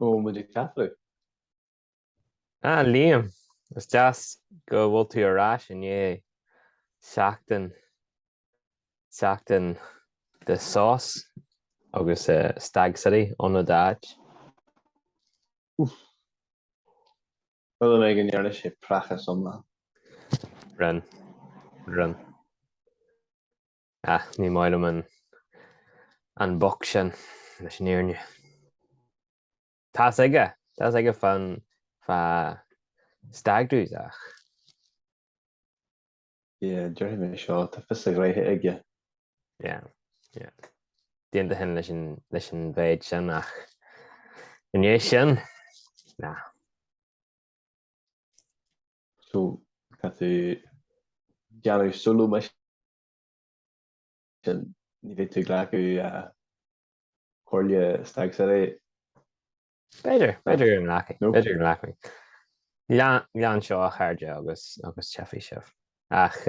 Ó muid ag ceapú. Liam, is just go bhfuil tú arás in é seachtain de sós agus stag city ón dáid. Bhfuil mé an dhearna sé pracha somna. Run. Ní maiile an boc sin leis an éirne. Tás aige fan stag dús ach. Dúirtha mé seo tá fis a gréithe aige. Yeah. Déanta hin leis an bhéid sin ach in é sin ná. So tá tú deanú sulú me sin ní bheith tú ghlacu choirle stag sa é. Beidir an leacaí. Lean seo a chairde agus tefaí sibh. Ach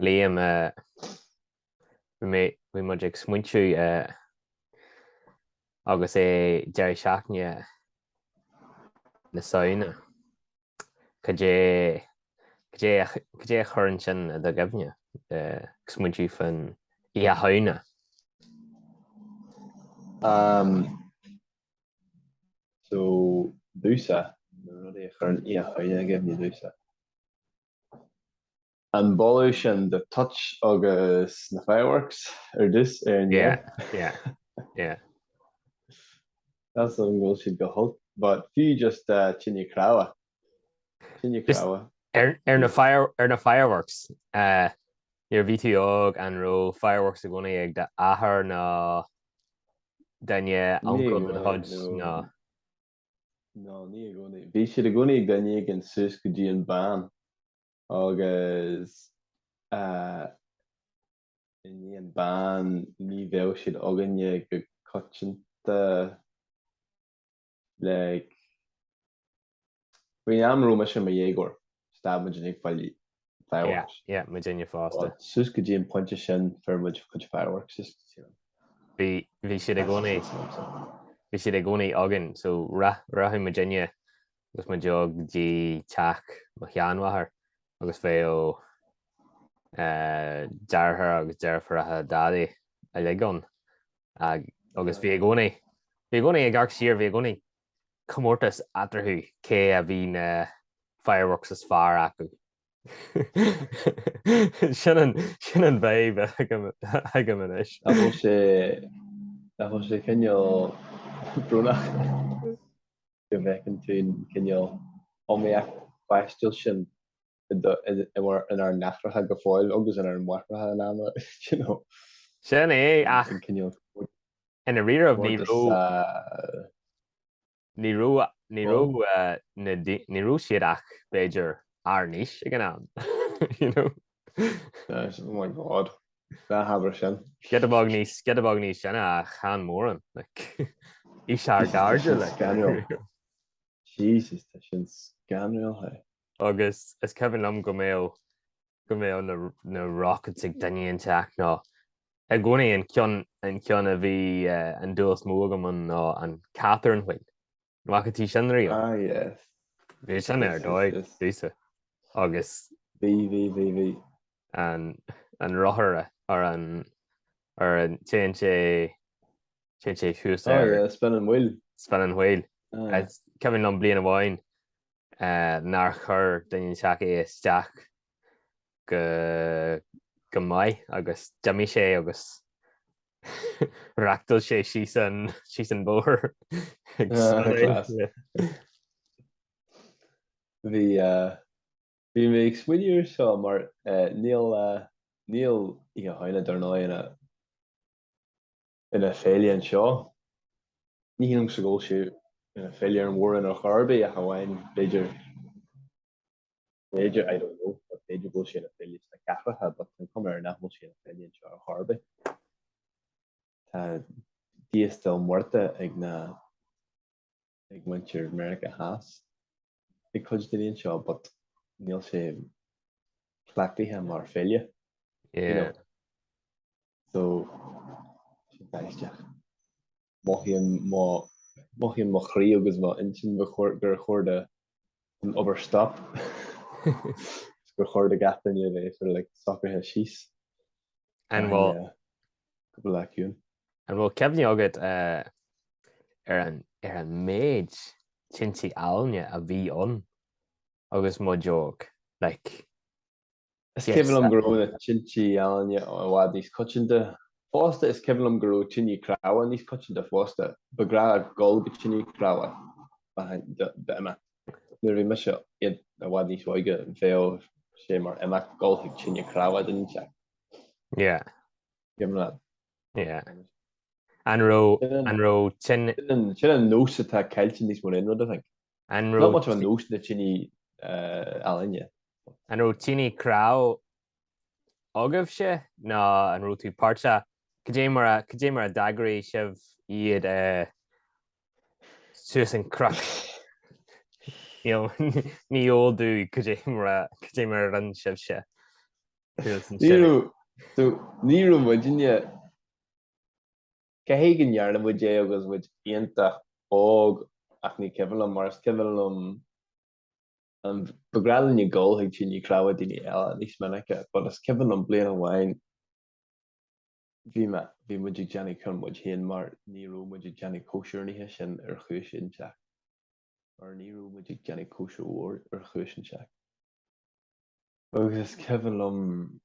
Liam bhí muid ag smuintiú agus é Jerry Shamhna na soine. Cé churann sin a gabhne smuintiú fan adhmaid. So dúsa rudí chun adhmaid gabhne dúsa. An boileú sin de touch agus na fireworks dus Yeah. That's an ghfuil siad go holt, but fiú just tinidh cráha. Na fireworks níor bhí tú óg an ró fireworks a gcónaí ag de athair ná daine ancol na hod ná. No, ní a gcónaí. Bhí siad a gcónaí ag daine ag an sus go dtí an bán agus in an bán ní bheadh siad aganne go coitianta like bhí amrú me sin ma dhégor stab muid ag bailiú fireworks. Yeah, muid inne fásta. Sus go dtí an pointe sin fer muid chuid fireworks. Bhí siad a gcónaí agan, so rathaí muid inne agus muid jog dí teach mo cheanmhathair agus fé ó dearthar agus dearfarathe dádaí a legan agus bhí gcónaí ag gach siar bhí gcónaí comórtas atarthú cé a bhí na fireworks is fearr acu. Sin an bheith agam inis. Tá sé cinneal brúnach go bhecinn tún cinneal omíocht baistil sin in our nachratha go fáil agus in our muachratha an ama, you know. Sin é ach in a riamh ní ró siad ach beidir ar níos ag an am, you know. Oh my god. That haber sin. Get a bag níos sin a chan móran, like is ar garde like. Jesus, tá sin scanreal hai. Agus is Kevin am go mé na rockets ag daine teach ná ag gcónaí an ceann a bhí an dúas mógam an Catherine White. Machchatí sin rí. Yes. Bhí sin ar dóid dúsa. Agus bhí an rothara ar an sé chús ar spinning wheel. Kevin am blian amháin nar chur daine teach é isteach go mai agus deimi sé agus reachtal sé sí san bóthir. Bhí mé ag smuinneoir seo mar níl i haine darná ina féile an seo. Ní híonn sa ggóil siú ina féile an mhór in ar charbaí a hamhain beidir I don't know, but beidir ggóil sé ina féile na ceapatha, but an cumar nachmol sé ina féile an seo ar charbaí. Tá díostal muirte ag muintir America Haas ag chuid daoine seo, but níl sé cleachtaithe mar féile. Yeah. So sin baisteach. Má mocht je mag rie agus ma intin gur chóirde an overstop. Gur chóirde gatain je bheith for like soccer he síos. And well, couple leún. And well, Kevin agad an méid tintí ailne a bhí an agus má joke like Is Kevin am gro tintí ailne a bhhad níos coitinta. Fásta is Kevin am gro tinní cráha níos coitinta fásta. Begra a gol go tinní cráha de Emma. Nu bhí me se iad a bhhad níos bhaige bhéh sé mar Emma golthaigh tinní cráha den te. yeah. Give that. Yeah. And ro tin an nós atá cailtin níos mar inrod, I think. and Not ro much of a nós na tinní ailne. and ro tini crow agah se ná an ro tú parcha cé mar a dagri sibh iad suas an crack ní ódú cé mar a ran sibh se Níú muidirne Cahé gnnearna mu dé agus bud ionta óg ach ní cehalm mar cehalm an begradan ní ggóil ag tinní cráha daoine eile níos minice, but is cehalm blian amháin bhí muidir Jenny chun muid héan mar níú muidir Jenny cóisiúrnithe sin ar chúis sin teach. Ar níú muidir Jenny cóisiúir ar chúis sin teach. Agus is cehalm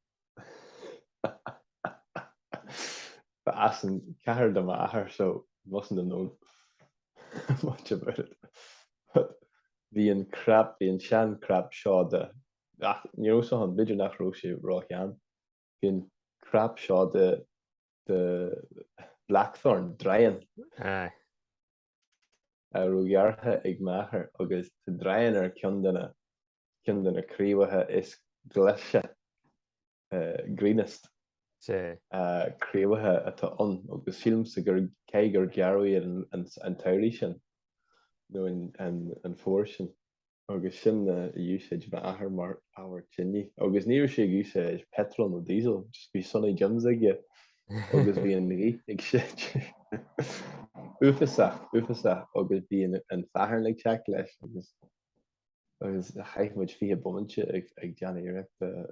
as an cehar do maithair, so mustn't have known much about it. But bhí an sean crap seo de ní so an beidir nach ró sé ráchean. Bhí an crap seo de Blackthorn drain. Aye. A rúgeartha ag maithair agus de drain ar cean duna críomhathe is gleise greenest. Críomhathe atá an agus filmsa gur cé gur gearú an tairí sin nó an fór sin agus sin usage ba ahar mar áhar tinní agus níor sé usage petrol nó diesel just bhí sunna gyms aige agus bhí an rí ag sé ufasach agus bhí an feathair le teach leis agus chaith muid fiche bumanse ag deanna iireachta.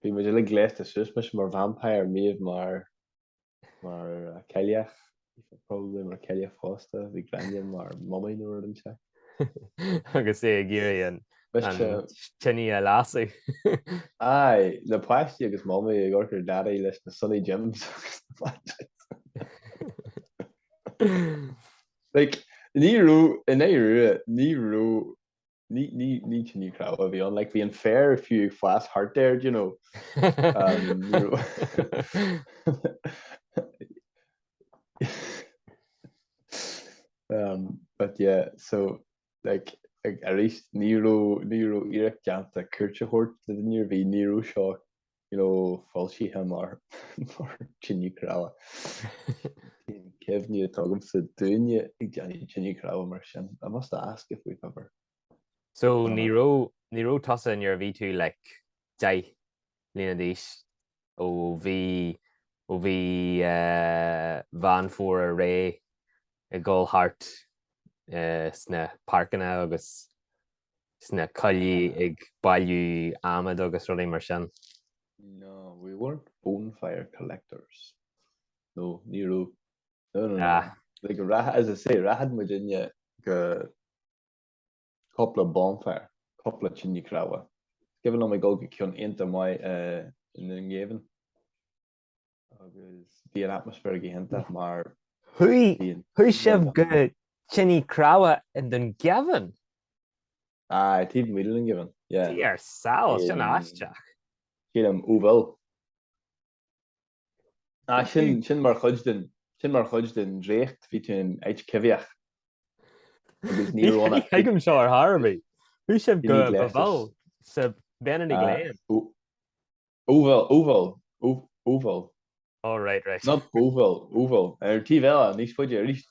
Bhí muidir le gléist a suasmas mar vampire míomh mar ceileach, probably mar ceileach fásta, bhí grandian mar mommy nuair an te. Agus é géirí an tinní a lású. Aye, le páistí agus mommy ag orchar dadaí leis na sunny gyms. Like, ní tinní cráha bhí an, like bhí an fair few fast heart there, you know. But yeah, so like at least níú iireach deanta cuirte chóirt le níor bhí níú seo, you know, fáilsíthe mar tinní cráha. Kevin tugam sa duine ag deanna tinní cráha mar sin. I must ask if we've ever. So ní ró tasa in your ví tú like day lína díos ó bhí van fór a ré a ggóil hart sna parcanna agus sna caillí ag bailiú adhmaid agus rudaí mar sin. No, we weren't bonfire collectors. No, níú. No. Like as I say, rahad muidirne go couple of bonfire, couple of tinní cráha. Given am I go cion inta mai in an ghaven. Agus bhí an atmosphere gihénta mar Hui sibh go tinní cráha in den ghavan? Aye, tíb míle an ghavan, yeah. Tí ar saoil sin aisteach. Cílam úbhil. Sin mar chuid den drécht bhí tú an éit ceviach. Agus níróna. Haigim seo ar Harvey. Hui sibh go bhil sa bean ag léan. Úbhil. Oh, right. Not úbhil. Tí bheile, níos fuide ríist.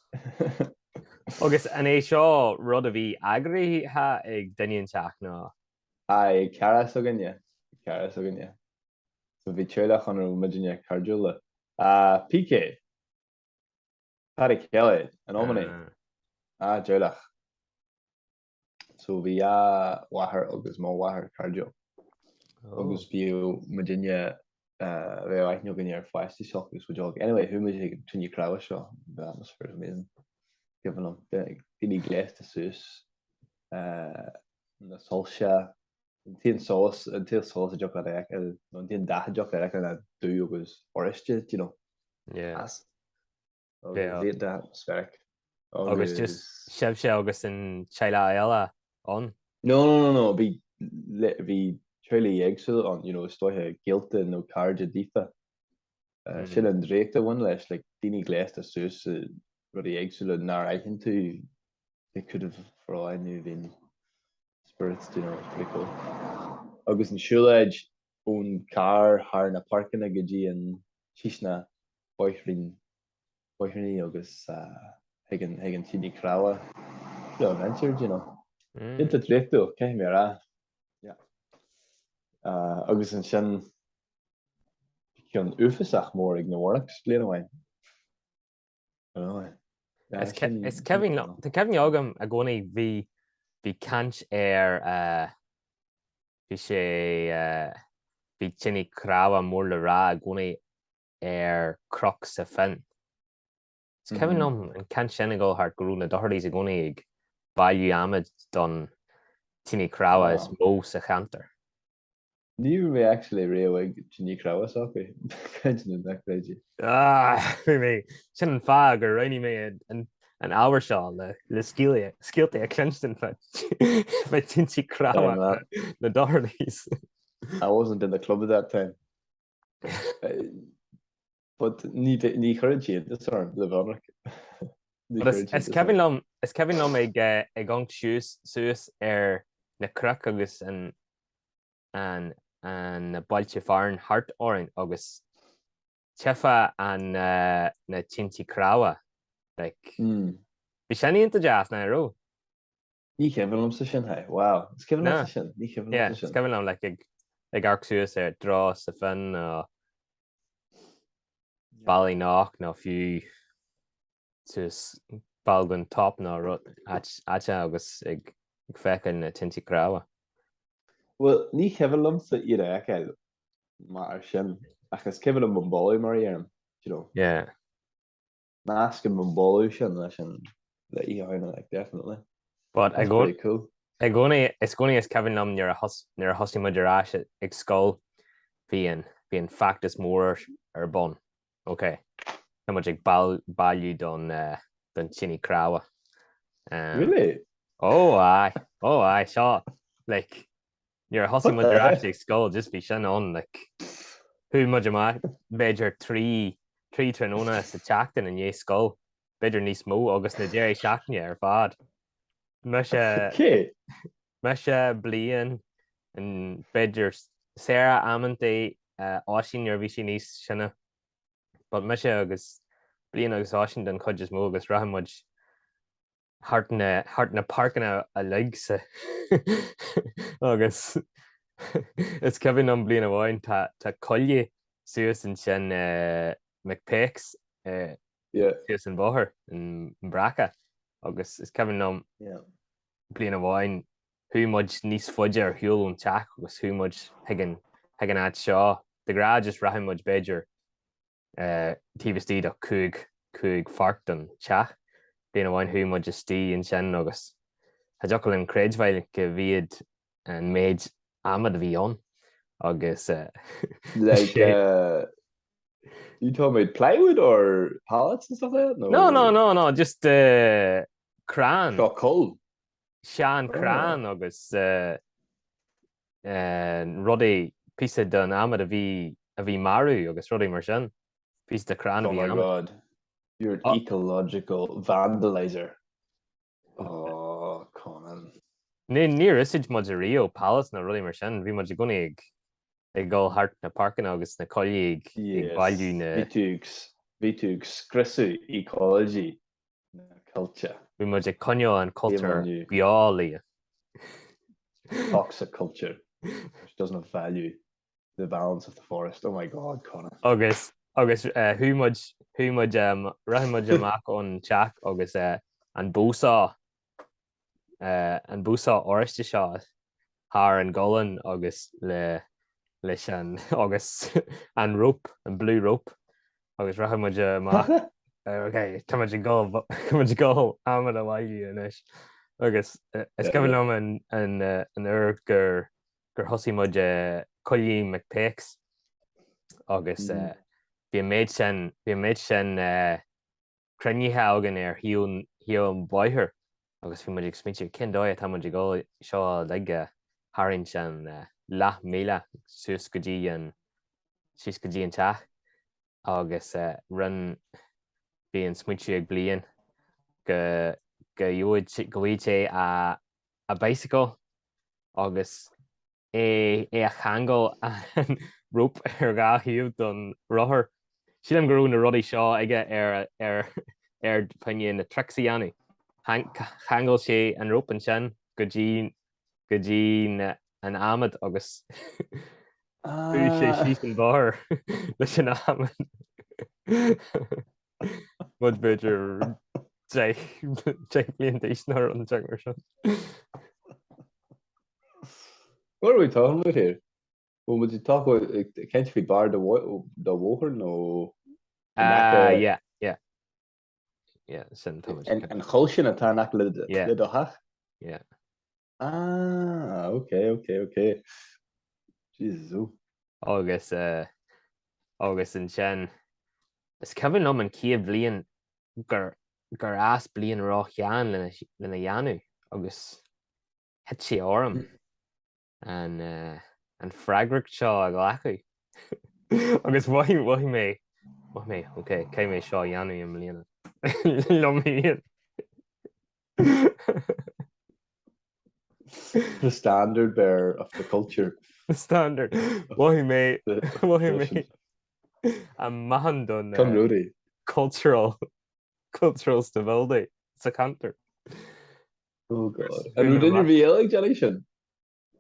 Agus an é seo rud a bhí agraí ha ag daine Shamhna. Aye, caras aganne. So bhí teoilech an muidirne cardúla. PK. Paddy Kelly, an omni. Deirlach. So bhí wathair agus má wathair cardio. Agus bhíú Virginia bheith aithneog in ar feisty seach agus bhjog. Anyway, thuimiid ag tinidh crabha seo, the atmosphere is amazing. Given them, bhí gléasta suas, na solse, tíon sós a joch ar ag, an tíon dacha joch ar ag an dú agus oriste, you know. Yeah. Bhí atmospheric. Agus just sebse agus in Méiseáil on. No. Bhí truly éagsúil an, you know, stoithe Scéalta nó cairde dífa. Sin an dréachta bhain leis, like, daoine gléasta suas rudí éagsúil nar aitheann tú, they could have fráinú bhín spirits, you know, it's pretty cool. Agus an siúlaid ón car thar na parcanna go dtí an sísna boithrín agus ag an tinidh crabha. Real adventure, you know. Inta dréachtú, cé mé rá. Agus an sin ceann uafasach mór ag na bhharrachs bliain amháin. Is Kevin agam a gcónaí bhí caint ar bhí sé bhí tinidh crabha mór le rá a gcónaí ar croc sa fin. Is Kevin an caint sin go thart gurú na dochirdaí a gcónaí ag bailiú adhmaid don tinidh crabha is mó sa chantar. Níor mé actually réamh tinidh crabha socha. Caint na necléidí. Mé sin an fá gur roinní mé an ábhar seo le scéalta a Cleanston fe tinidh crabha na dochirdaí. I wasn't in the club at that time. But ní chuid siad, that's our levanach. Is Kevin lom ag gang suas ar na cruc agus an na bailte fearn hart orin agus tefa an na tinidh crabha. Like, bhí sé íonta deas na ró. Ní ceimhlumm sa sin, hey. Wow. Is ceimhlumm sa sin. Ní ceimhlumm sa sin. Is ceimhlumm ag arc suas ar drá sa fin Ballynock nó fiú suas balgan top nó rud aite agus ag feiceáil na tinidh crabha. Well, ní ceimhlumm sa iad aiceáil mar sin achas ceimhlumm an bailiú mar dhéanam, you know. Yeah. Nascin an bailiú sin leis an le ítheanna, like, definitely. But That's pretty cool. Is gcónaí is Kevin lom níor a hosí muidir rás ag scóil bhíon factus mór ar bon. Okay. How much ag bailiú don tinidh crabha. Really? Oh, aye, seo. Like, níor a hosí muidir rás ag scóil just bhí sin on, like, who much am I? Beidir trí tróna sa teachtain in dhé scóil. Beidir níos mó agus na déir seachne ar fad. Me sé blian an beidir Sarah Amante áisín ar bhí sí níos sinna. But me sé agus blian agus áisín den chuid is mó agus rahamid hart na parcanna a leigsa. Agus is Kevin an blian amháin tá coilí suas an sin McPakes suas an bóthir an bracha. Agus is Kevin an blian amháin thuúmuid níos fuide ar thiúil an teach agus thuúmuid ag an ad seo. De gra just rahamid beidir tíbhtíad a cúig fart an teach. Blian amháin thuúmuid is tí an sin agus Tá deocail an creidmhaile go bhíad an méid adhmaid a bhí an agus like you told me plywood or pallets and stuff like that? No, just crán. Seo cold. Sean crán agus rudaí píosa don adhmaid a bhí marú agus rudaí mar sin. Píosa de crán a bhí adhmaid. Oh my God. You're an ecological vandalizer. Oh, Conan. Níor isid muid a rio pallets na rudaí mar sin. Bhí muid a gcónaí ag gáil hart na parcanna agus na coilí ag bailiú na... Bhí tú scriosú ecology na culture. Bhí muid ag coinneáil an culture beálaí. Toxic culture, which doesn't value the balance of the forest. Oh my God, Conan. Agus thuúmuid rahamid amach ón teach agus an an búsá oriste seo thar an golan agus leis an agus an rope, an blue rope agus rahamid má okay, tá go amad a bhaile inis agus is go an gur hosí muid choilí McPakes agus bhí méid sin crunithe agan ar hiú an bhaithir agus bhí muid smitiú cindóid tá muid go seo le harann sin leth míle suas go dtí an teach agus run bhí an smitiú ag bliain go bhfuil sé a bicycle agus é a cheangal an rope ar gá hiú don rothair. Si am gurú na rudaí seo aige ar panne na trexianú. Cheangal sé an rope an sin go dtí an adhmaid agus sé síos an bhar leis an adhmaid. Mud beidir blion éisnar an teag mar sin. What are we talking about here? Well, would you talk about can't you bar the water no? Yeah. Sin and chulsin a tarnach le hach. Yeah. Okay. Jesus. Agus an sin is ceann an cíamh blion gur as blion rá chean lena dheanú agus het sé orm an freagracht seo a go acu agus bhaí mé okay cé mé seo dheanú an mbliana lomíon. The standard bearer of the culture. The standard. Bhaí mé a mahan don cultural stability sa cantar. Oh god. And who didn't reveal generation?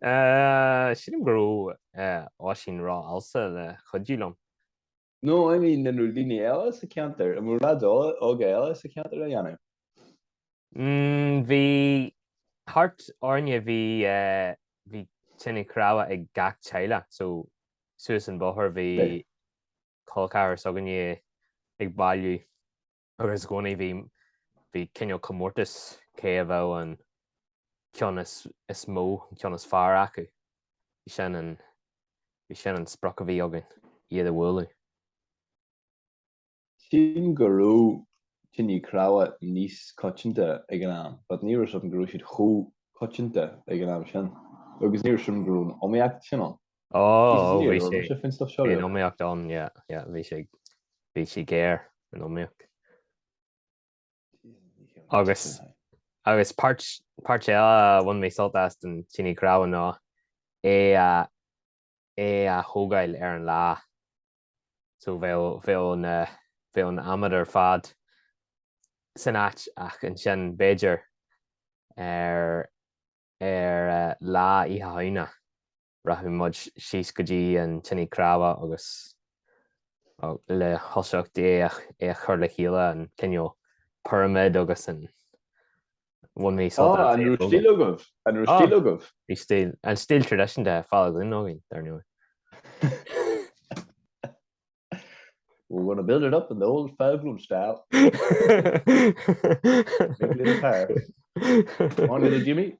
Sin gurú áisín rá alsa le chudílam. No, I mean na Rudini Ellis a cantar. And we're lads all Ellis a cantar a yanu. Bhí hart orne bhí tinidh cráha ag gach teile, so suas an bóthir bhí colcáir soganí ag bailiú agus gcónaí bhí cinneal comórtas cé a bheith an ceann is mó ceann is fearr acu. Bhí sin an sprach a bhí agan iad a bhfuilú. Sin gurú tinidh cráha níos coitianta ag an am, but níor som gurú siad chó coitianta ag an am sin. Agus níor som gurú an omiacht sin an. Bhí sé an omiacht an, bhí sé géir an omiacht. Agus páirt eile bhain mé soltas an tinidh cráha ná é a thógáil ar an lá. So bheith an adhmaid ar fad san áit ach an sin beidir ar lá ithe haine rathú muid síos go dtí an tinidh cráha agus le thosacht é a chur le chéile an cinneal pyramid agus an bhain mé soltas. An stíl agah. Bhí stíl an stíl tradition de fáil glún ágainn dar nua. We're going to build it up in the old Falcon style. Big little car. Come on, little Jimmy.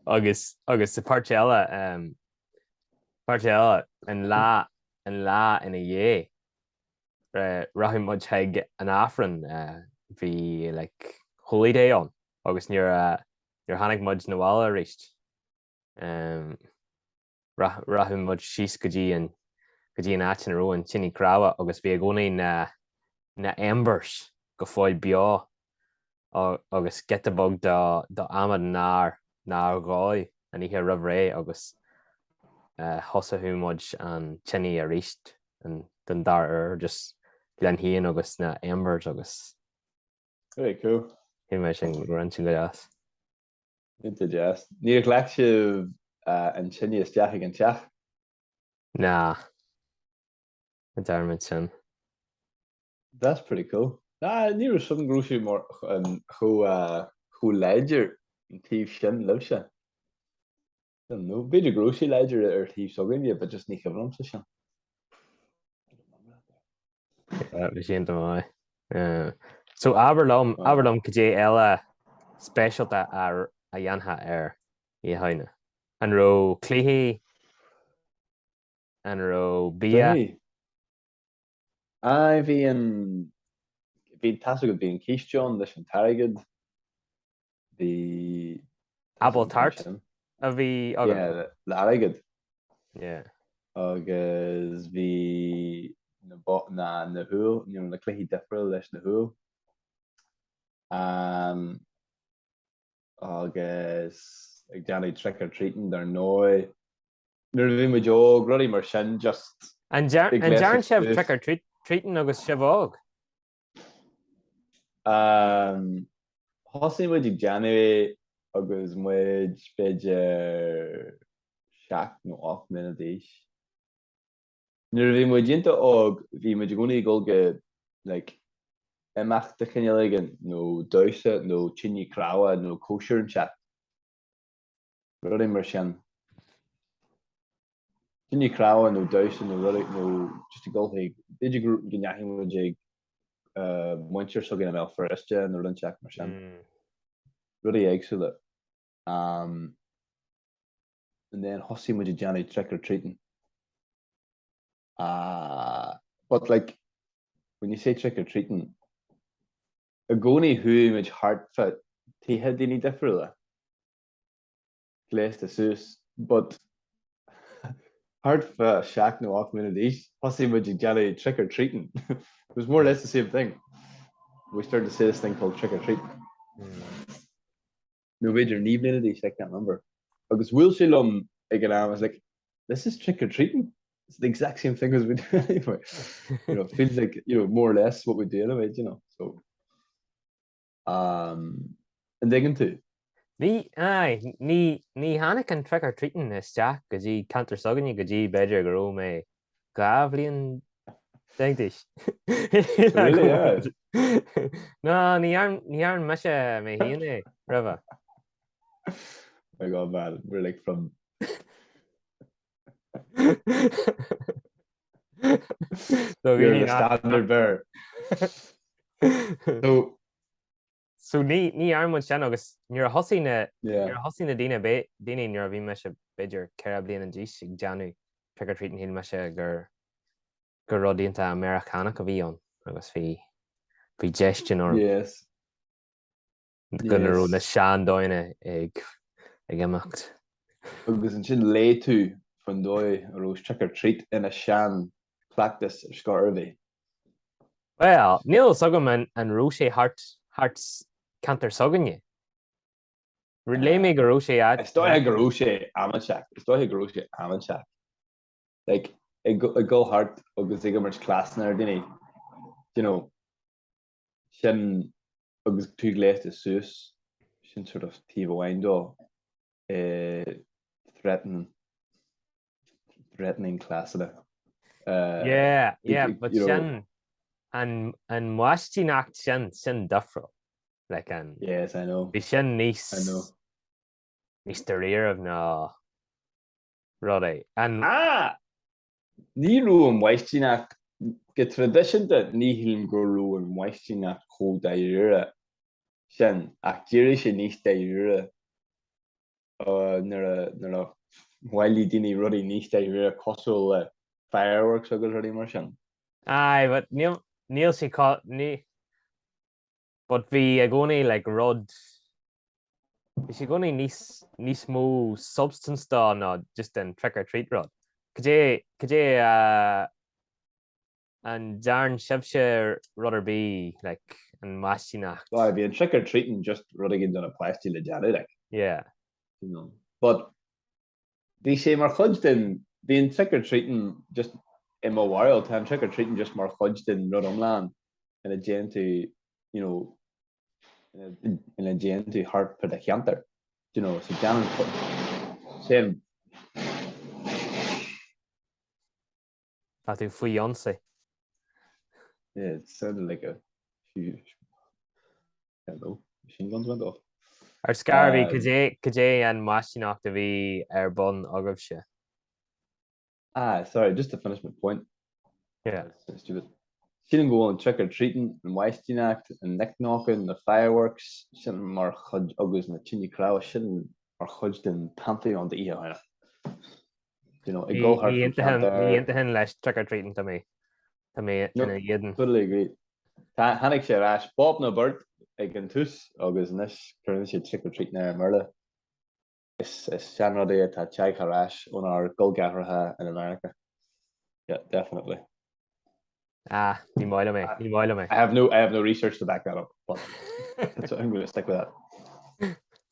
agus sa páirt eile an lá ina dhé rathú muid ag an áfrann bhí like holiday an agus níor tháinig muid na bhála a rist. Rathú muid síos go dtí an áit an ró an tinidh cráha agus bhí a gcónaí na embers go fáil beá agus getabog do adhmaid ná gáid an ihe roimh ré agus thosathú muid an tinidh a rist an den dar just glenhíon agus na embers agus. Very cool. Hí mé sin rantin go as. Into jazz. Níor ghlac sibh an tinidh isteach ag an teach? Ná. An darmid sin. That's pretty cool. Ní some grúisi mar chu léidir an tíobh sin lib se. No beidir grúisi léidir ar tíobh sogaine, but just ní chibhm sa sin. Bhí sin mai. So Aberlum go dé eile Scéalta a dhéantha ar í haine. An ro cluichí an ro bí. Bhí tas go bhíon cíisteán leis an tarigid. Bhí Apple tart a bhí le aigid. Yeah. Agus bhí na thuúil, na cluichí difriúil leis na thuúil. Agus ag deannaí trick or treating dar nói. Nuair bhí muid óg rudaí mar sin just An dearan sibh trick or treating agus sibh Thosaí muid ag deannaí agus muid beidir 7 nó 8 mbliana d'aois. Nuair bhí muid dionanta óg, bhí muid gcónaí gulga imeachta cinne ligean nó dóise nó tinidh cráha nó kosher an seach. Rudaí mar sin. Tinidh cráha nó dóise nó rudaí nó just i gulthaí beidir grúpa gneachí muid ag muintir so gine mé foriste nó an seach mar sin. Rudaí éagsúla. And then thosaí muid ag deannaí trick or treating. But like when you say trick or treating, a gcónaí thuúimid hartfa tithe daoine difriúla. Gléiste suas, but hartfa 7 nó 8 mbliana d'aois, thosaí muid ag deannaí trick or treating. It was more or less the same thing. We started to say this thing called trick or treat. No beidir 9 mbliana d'aois, I can't remember. Agus bhfuil sé lom ag an am, I was like, this is trick or treating? It's the exact same thing as we do anyway. It feels like, more or less what we do anyway, so. And digging too. Ní hána an trick or treating is teach go dtí cantar sogaine go dtí beidir go raibh mé gabhlíonn deagdais. Really, yeah. No, ní airn meise mé híana roimhe. My God, man, we're like from. So you're the standard bearer. So ní airmid sin agus nuair thosaí na daoine nuair bhí me se beidir ceithre bliain an díos ag deanú trick or treating híl me se gur rodíonnta Americana go bhí ann agus bhí gestion or gunnar na sean dóine ag imirt. Agus an sin lé tú fan dói a rós trick or treat ina sean clactas ar scorbhí. Well, níl sogam an ró sé hart cantar sogaine. Lé mé go ró sé ad. Stoithe go ró sé amanseach. Like, I go hart agus ag imirt cleasanna ar daoine. Sin agus tú gléiste suas, sin sort of tíomh amháin dó. Threatening cleasanna. But sin an Maistíneacht sin difriúil. Yes, I know. Bhí sin níos taréir ná rudaí. Ní rú an Maistíneacht go tradiisianta ní hílim go rú an Maistíneacht có daoire sin ach díire sé níos daoire nar a bhailí daoine rudaí níos daoire cosúil le fireworks agus rudaí mar sin. But níl sé ní. But bhí a gcónaí like rud. Bhí sé gcónaí níos mó substance dá ná just an trick or treat rud. Cé an dearan sibse rudar bí like an Maistíneacht. Bhí an trick or treating just rud ag donna pleistí le deanú like. Yeah. But bhí sé mar chuid den bhí an trick or treating just in má bhhail tá an trick or treating just mar chuid den rud omláin ina déantú in a déantú hart per a cheantar. So deanan sé Tá tú faoiionsa. Yeah, it sounded like a few, I don't know, machine guns went off. Ar scarabhí cadé an Maistíneacht a bhí ar bun agah se. Sorry, just to finish my point. Yeah. That's stupid. Sin go on trick or treating and Maistíneacht and neck knocking the fireworks. Sin mar chud agus na tinidh crowd. Sin mar chud den pantheon the ihe. You know, it go hard from Ní inta hen leis trick or treating to me. To me in a jeden. Totally agree. Hannig sé ras Bob na bird ag an tús agus nes current sé trick or treat na merle. Is Shamhna tá teag ras on our goalgatherha in America. Yeah, definitely. Ní máile me. I have no research to back that up, but so I'm going to stick with that.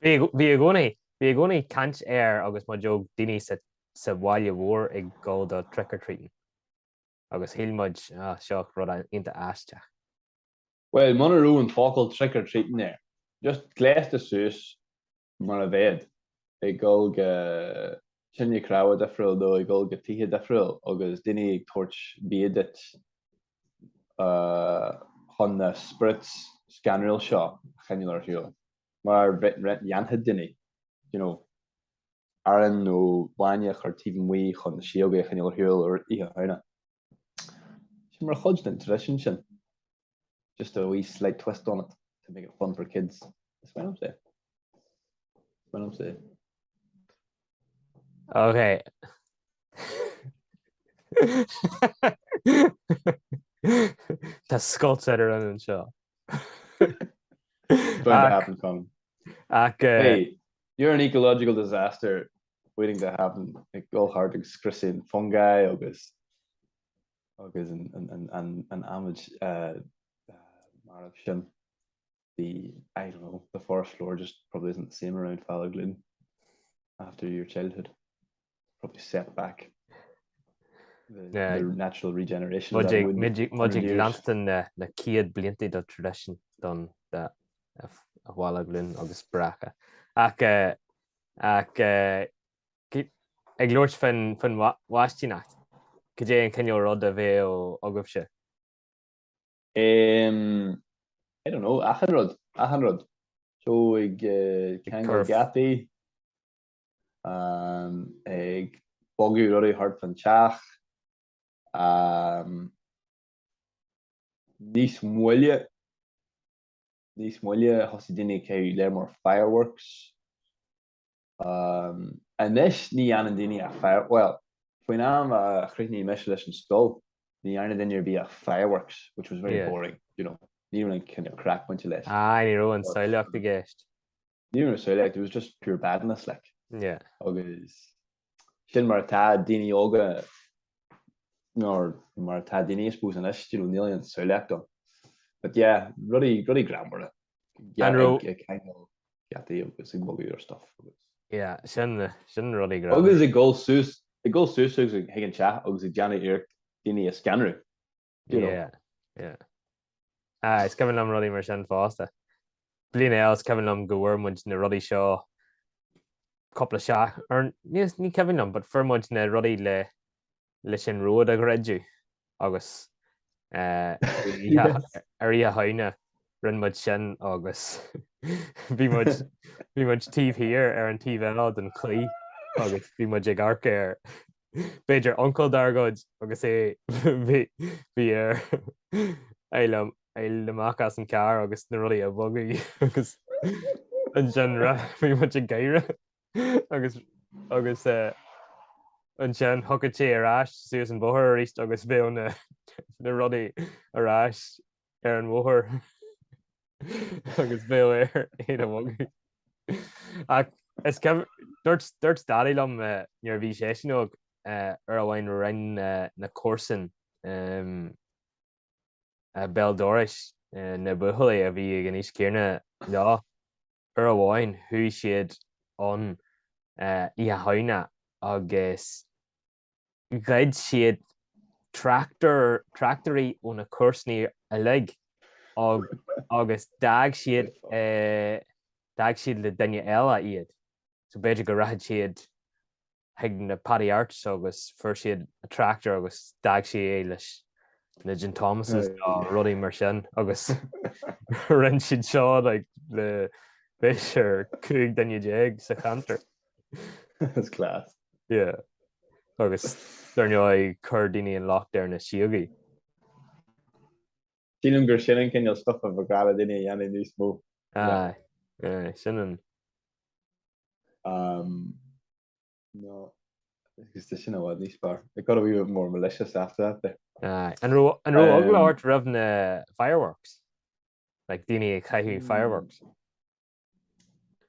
Bhí a gcónaí caint air agus má job daoine sa bhaile mhór ag gáil do trick or treating. Agus hílmuid seo rud inta aisteach. Well, Monaroo and focal trick or treating there. Just glass the sus mar a bed. Ag gáil go tinidh crowd difriúil do ag gáil go tithe difriúil agus daoine ag torch bíadit chun na spritz scanriil seo cheanúil hiúil. Mar rent janhead daoine, you know, Aaron no bhaine chuir tíomh muí chun na siogha cheanúil hiúil or ihe haina. Sin mar chud den tradition sin. Just a wee slight twist on it to make it fun for kids. That's what I'm saying. That's what I'm saying. Okay. Tá scoilt ar an seo. It's going to happen, Colin. Hey, you're an ecological disaster waiting to happen. Like all hard to scrissing fungi, agus and amage I don't know, the forest floor just probably isn't the same around Fallagloon after your childhood. Probably set back the natural regeneration. Mudig Lanston na ciad blianta do tradition don a Fallagloon agus bracha. Ag glóirt fan Maistíneacht. Cadé an cinneál rud a bheith ó agah se? I don't know, Achanrod. So ag can go gappi, ag bogu ruddy hard fan teach, níos muile hosi dinne ke lear more fireworks. And this ní an dinne a fire well, when I'm a Christni Méiseáil skull, ní an dinne be a fireworks, which was very boring, you know. Even kind of crack bunch of less. Ní roin soileacht the guest. Never soileacht, it was just pure badness, like. Yeah. Agus sin mar tá daoine óga nor mar tá daoine spús an is, you know, nearly an soileacht on. But yeah, ruddy grammar. Yeah, kind of gatti agus ag bogú or stuff. Yeah, sin ruddy grammar. Agus ag goal sus agus ag higan chat agus ag Johnny Earth daoine a scanner. Yeah. It's coming on ruddy mar sin fásta. Blian else coming on go wormwood na ruddy seo couple of shot or ní Kevin on but firmwood na ruddy le sin road a redju agus area haina run much sin agus be much TV here an TV out and clay agus be much arc air Beidir uncle dargod agus be le macas an car agus na ruddy a buggy agus an genre be much a gaire agus an sin thucad sé arás suas an bóthir éist agus bhé na rudí arás ar an bmhóthir agus bhé ar éad a bhagu. Ach is dúirt daí lom níor bhí sé sin ar a bhain rin na córsan Beldóris na buthalaí a bhí gan níos céarna lá ar a bháin thu siad an I haina agus gaid siad tractorí ó na cursní a lig agus dag siad le daine eile iad. So beidir go rathid siad ag na paddy arts agus fuair siad a tractor agus dag si é leis Legend Thomas is ruddy mar sin agus rin siad seo like le béisir cúig danne déag sa cantar. That's class. Yeah. Agus darne chur daoine an loch there na siagaí. Tílim gur sin cinneal stuff a bhgara duine dhéana níos mó. Aye. Sin No, agus sin bhd níos bar. It got a wee bit more malicious after that there. Aye. An ro agla raibh na fireworks. Like daoine caiithú fireworks.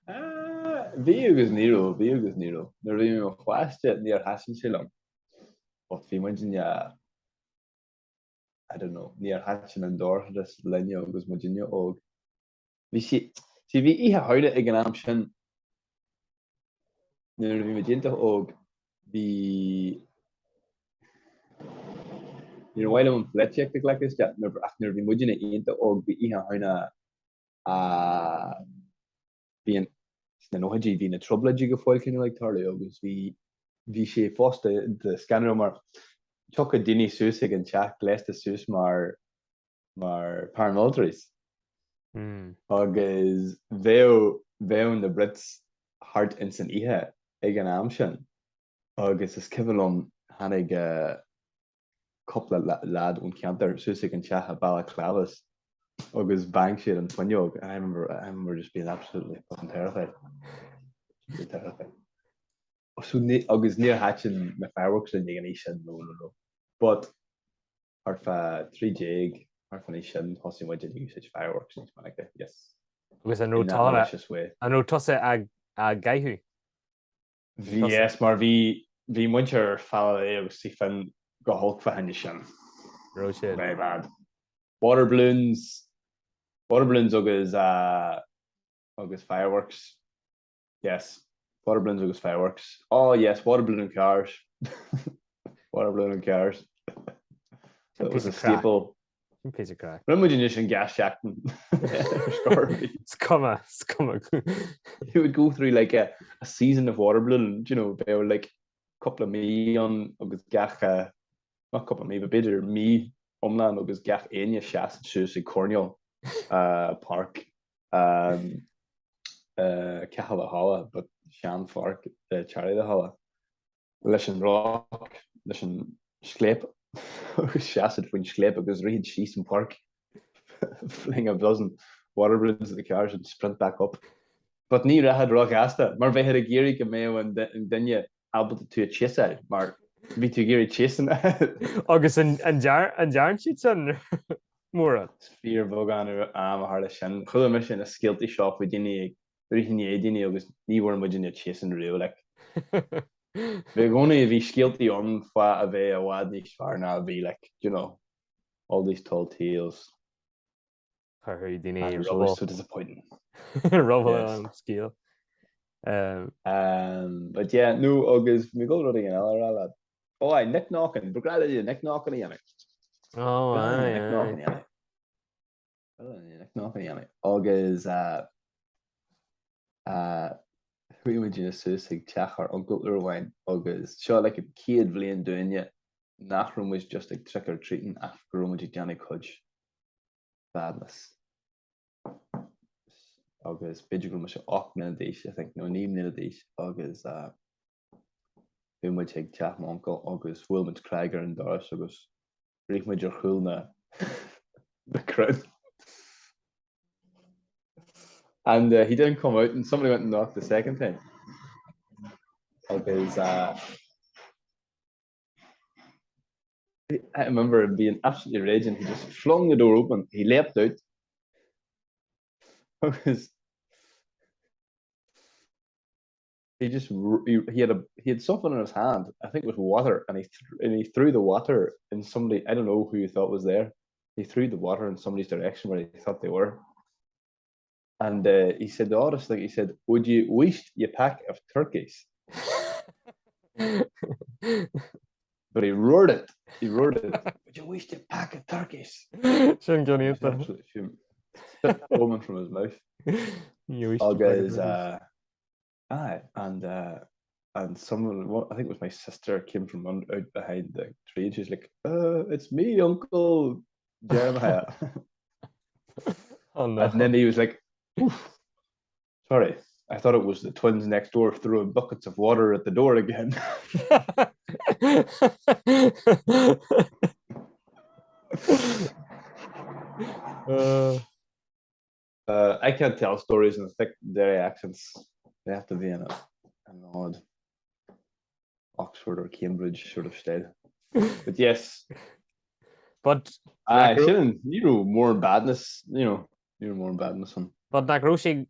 Bhí agus níro. Na bhí mé chláiste níor hasan sí lom. But bhí muidin I don't know, níor hasan an dóirthas lenne agus muidin óg. Bhí si bhí ihe haude ag an am sin nuair bhí muidinte óg bhí Ní bhhaile an fleiteach le is nuair bhí muidine aonanta óg bhí ihe hauna bhí an na nóidí hí na troblaidí go fáil cinne le tarla agus bhí sé fásta de scanner mar tucha daoine suas ag an teach léasta suas mar paramilitaries. Agus bhéann na Brits hart in san ihe ag an am sin. Agus is cibhlumm tháinig coppla lad ón ceantar suas ag an teach a balaclavas agus bang siad an fuinneog. I remember just being absolutely fucking terrified. Agus níor hatin na fireworks in an sin no. But arfa 3 arfa sin hosí muid usage fireworks yes. Agus an tosa a gaiithú. Yes, mar bhí muintear falla agus sí fan go hulk fa hanne sin. Very bad. Water balloons agus fireworks. Yes, water balloons agus fireworks. Oh yes, water balloon and cars. Water balloon and cars. That was a staple. Some piece of crack. Remember in gas shacking? It's coming. You would go through like a season of water balloon. You know, they were like a couple of me on agus gach not a couple of me, but better me omland agus gach anya shas shoes in Cornwall Park. Cahala Hala, but Shan Fark, Charlie the Hala. Listen rock, listen sleep. Shasted when sleep because read she's in park. Fling a dozen water balloons at the cars and sprint back up. But neither had rock asta. Mar we had a geary come and then you able to chase out. Mar be too geary chasing. August and Jarn sheets on more. Sphere Vogan am a hard shin. Could mission a Scéalta shop with Inniu. Dine agus ní bhar muidir chasing real like. We're going to be Scéalta on for a bit of what these are now be like, you know, all these tall tales. Dine always so disappointing. Rubble on scale. But yeah, no August we go running another. Oh, I neck knocking. But glad you neck knocking again. Oh, neck knocking again. August Who would you say Chachar Uncle Irwine August sure like a kid Vlain doing it. Nachrum was just like trick or treating after Romaji Johnny Cudge. Badness. August Bidgrum was Auckland dish, I think no name in a dish. August who would take Chachma Uncle August Wilmot Krieger and Doris August Reek Major Hulna the crowd. And he didn't come out, and somebody went and knocked the second time. Because I remember him being absolutely raging. He just flung the door open. He leapt out. He had something in his hand. I think it was water, and he threw the water in somebody. I don't know who he thought was there. He threw the water in somebody's direction where he thought they were. And he said the oddest thing, he said, would you wish a pack of turkeys? But he roared it. Would you wish a pack of turkeys? Absolutely fuming. Foaming from his mouth. All guys, and and someone, I think it was my sister, came from out behind the tree, and she's like, it's me, Uncle Jeremiah. Oh no. And then he was like, oof, sorry, I thought it was the twins next door throwing buckets of water at the door again. I can't tell stories in thick dairy accents. They have to be in an odd Oxford or Cambridge sort of style. But yes, but Shannon, you know more badness. You're more badness on. But na grúsí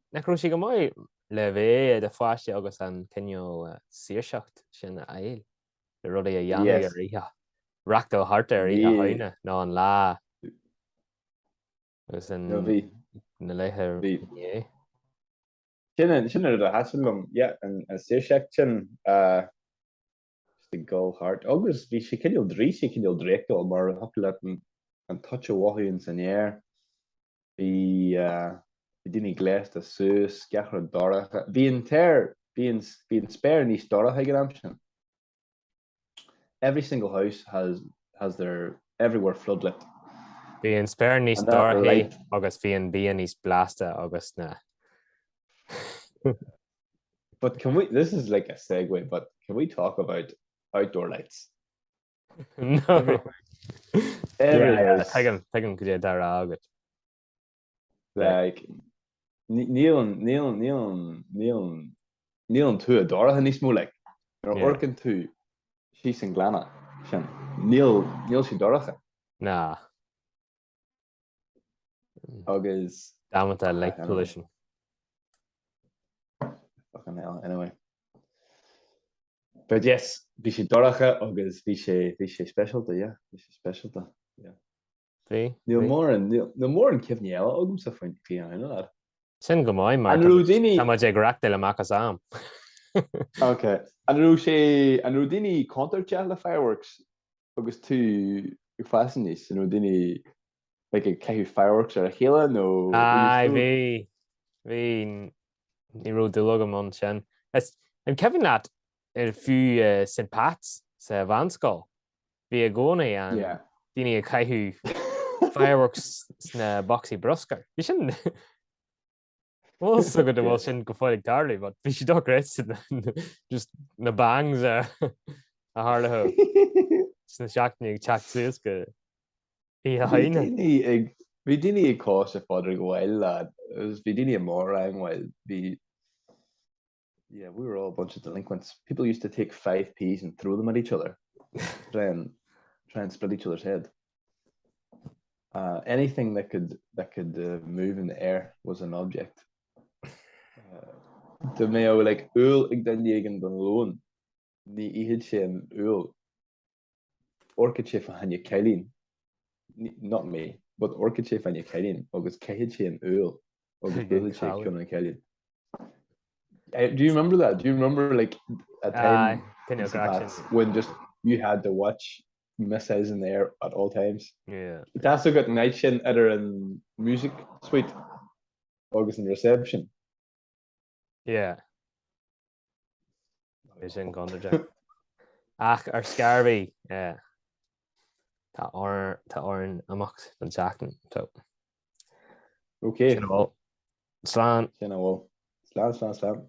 go mai le bheith de fáiste agus an cinneol Saoirseacht sin ail le rudaí a dhéanamh ar ríthe. Reacht ó hart ar ríthe haine ná an lá agus an na léthe é. Sin ar a hasalm, an Saoirseacht sin the go hart. Agus bhí sé cinneol dréicil mar hapla le an touch of wahi in san air. Bhí duine gléist a suas, ceachar an doracha. Bhí an spéir níos doracha ag an sin. Every single house has their everywhere floodlit. Bhí an spéir níos doracha agus bhí an bia níos blasta agus na. But this is like a segue, but can we talk about outdoor lights? No. Take him go dar agad. Like Níl tú a doratha níos mó le. Ar orcan tú sí san glanna sin. Níl sí doratha. Nah. Agus down with that light pollution. Fucking hell, anyway. But yes, bhí sé doracha agus bhí sé specialta, yeah. Bhí sé specialta, yeah. Níl mór an cimhnéal agam sa faoin fianna, you know that? Sin go mai mar tá má ag reacht le machchas am. Okay. An rú daoine contarte le fireworks agus tú ag fasan níos, an rú daoine like a ceithú fireworks ar a chéile nó bhí ní rú dulagam an sin. An Kevin leat ar fiú St. Pat's sa bhanscoil. Bhí a gcónaí an daoine a ceithú fireworks sna boxí broscar. Bhí sin so go bhfuil sin go fáil ag tarlaí, but bhí si dó gréit just na bangs a tharlathú sna seachtaí ag teacht suas go bhí a haine. Bhí daoine ag cás a fáidir go bhfuil lad. Bhí daoine mór an bhfuil. Yeah, we were all a bunch of delinquents. People used to take 5p's and throw them at each other. Try and split each other's head. Anything that could move in the air was an object. The mayo like oil ag daniegan don loan. Ní ihid sé an oil. Orchid sé fan hanya kailin. Not me, but orchid sé fan hanya kailin. Agus cehid sé an oil. Agus buhid sé kun an kailin. Do you remember that? Do you remember like a time when just you had to watch missiles in the air at all times? Yeah. That's a good night shin at a music suite. August in reception. Yeah. Is in Gonderjack. Ach, ar scarby. Yeah. Tá oran amach an seachtain. So. Okay. Slán. Slán.